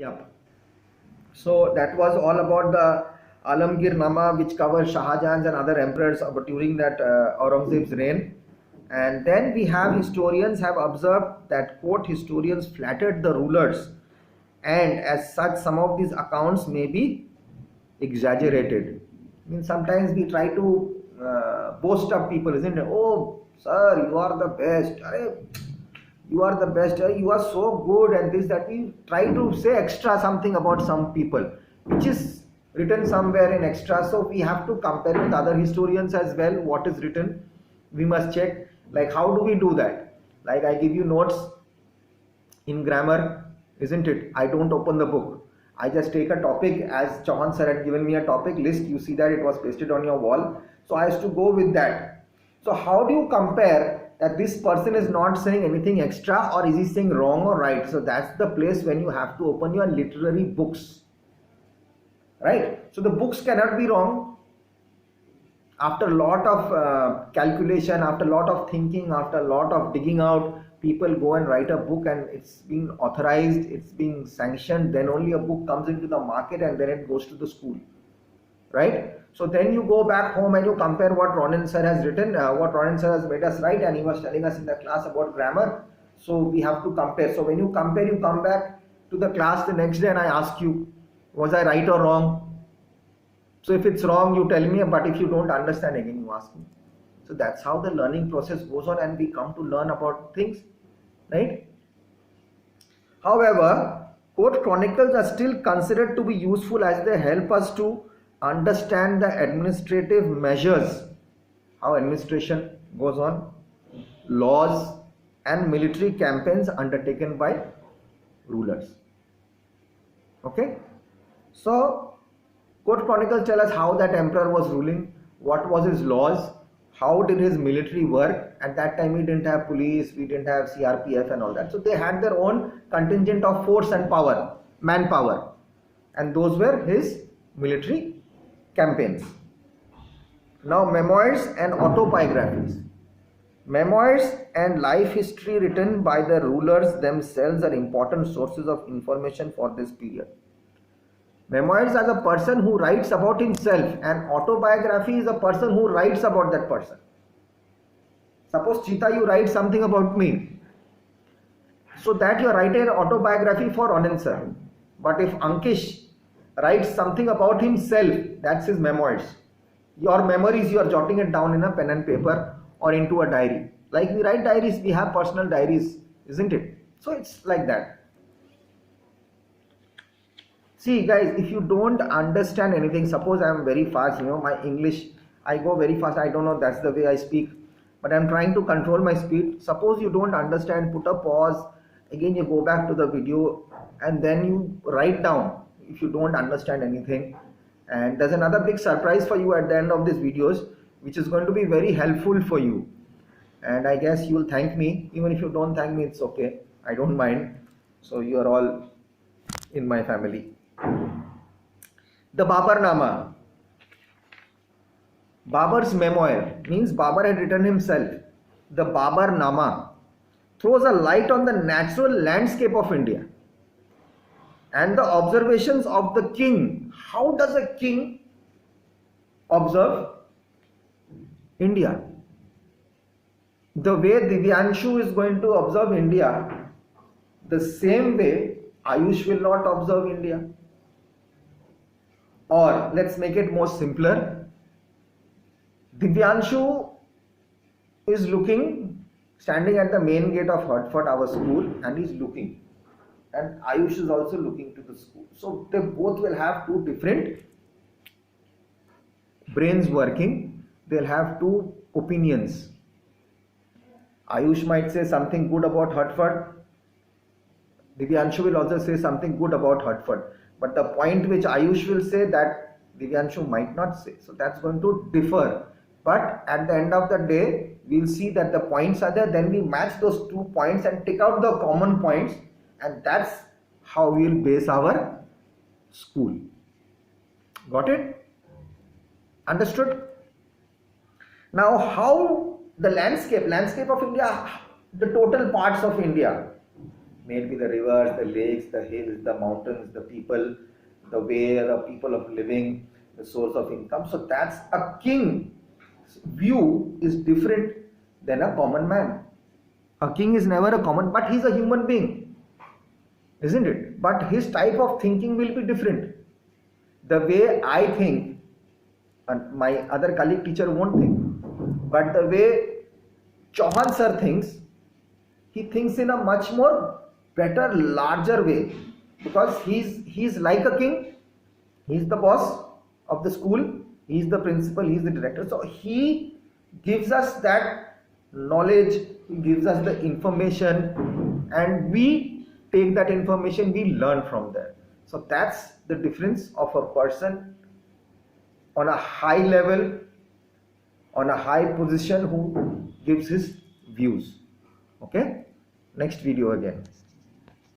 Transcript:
Yep. So that was all about the Alamgir Nama, which covers Shah Jahan's and other emperors during that Aurangzeb's reign. And then we have historians have observed that court historians flattered the rulers, and as such, some of these accounts may be exaggerated. I mean, sometimes we try to boast up people, isn't it? Oh, sir, you are the best. Arey, you are the best. You are so good, and this that we try to say extra something about some people, which is written somewhere in extra. So we have to compare with other historians as well. What is written, we must check. Like, how do we do that? Like, I give you notes in grammar, isn't it? I don't open the book. I just take a topic, as Chauhan sir had given me a topic list. You see that it was pasted on your wall. So I have to go with that. So how do you compare that this person is not saying anything extra, or is he saying wrong or right? So that's the place when you have to open your literary books, right? So the books cannot be wrong. After a lot of calculation, after a lot of thinking, after a lot of digging out, people go and write a book, and it's being authorized, it's being sanctioned, then only a book comes into the market, and then it goes to the school, right? So then you go back home and you compare what Ronin sir has written, what Ronin sir has made us write, and he was telling us in the class about grammar. So we have to compare. So when you compare, you come back to the class the next day and I ask you, was I right or wrong? So if it's wrong, you tell me, but if you don't understand, again you ask me. So that's how the learning process goes on, and we come to learn about things, right? However, court chronicles are still considered to be useful as they help us to understand the administrative measures, how administration goes on, laws and military campaigns undertaken by rulers. Okay, so court chronicles tell us how that emperor was ruling, what was his laws, how did his military work. At that time we didn't have police, we didn't have CRPF and all that. So they had their own contingent of force and power, manpower, and those were his military campaigns. Now, memoirs and autobiographies. Memoirs and life history written by the rulers themselves are important sources of information for this period. Memoirs as a person who writes about himself, and autobiography is a person who writes about that person. Suppose Chita, you write something about me, so that you are writing an autobiography for Ronin sir. But if Ankish writes something about himself, that's his memoirs. Your memories, you are jotting it down in a pen and paper or into a diary. Like we write diaries, we have personal diaries, isn't it? So it's like that. See guys, if you don't understand anything, suppose I am very fast, my English, I go very fast, I don't know, that's the way I speak, but I am trying to control my speed. Suppose you don't understand, put a pause, again you go back to the video, and then you write down if you don't understand anything. And there's another big surprise for you at the end of these videos, which is going to be very helpful for you. And I guess you will thank me. Even if you don't thank me, it's okay, I don't mind. So you are all in my family. The Babarnama, Babar's memoir, means Babar had written himself. The Babarnama throws a light on the natural landscape of India and the observations of the king. How does a king observe India? The way Divyanshu is going to observe India, the same way Ayush will not observe India. Or let's make it more simpler. Divyanshu is looking, standing at the main gate of Hertford, our school, and he's looking. And Ayush is also looking to the school. So they both will have two different brains working. They'll have two opinions. Ayush might say something good about Hertford. Divyanshu will also say something good about Hertford. But the point which Ayush will say, that Divyanshu might not say. So that's going to differ. But at the end of the day, we'll see that the points are there. Then we match those 2 points and take out the common points. And that's how we'll base our school. Got it? Understood? Now, how the landscape of India, the total parts of India. May it be the rivers, the lakes, the hills, the mountains, the people, the way the people of living, the source of income. So that's a king view is different than a common man. A king is never a common, but he's a human being, isn't it? But his type of thinking will be different. The way I think, and my other colleague teacher won't think. But the way Chauhan sir thinks, he thinks in a much more better, larger way, because he's like a king. He's the boss of the school. He's the principal. He's the director. So he gives us that knowledge. He gives us the information, and we take that information. We learn from there. So that's the difference of a person on a high level, on a high position, who gives his views. Okay, next video again.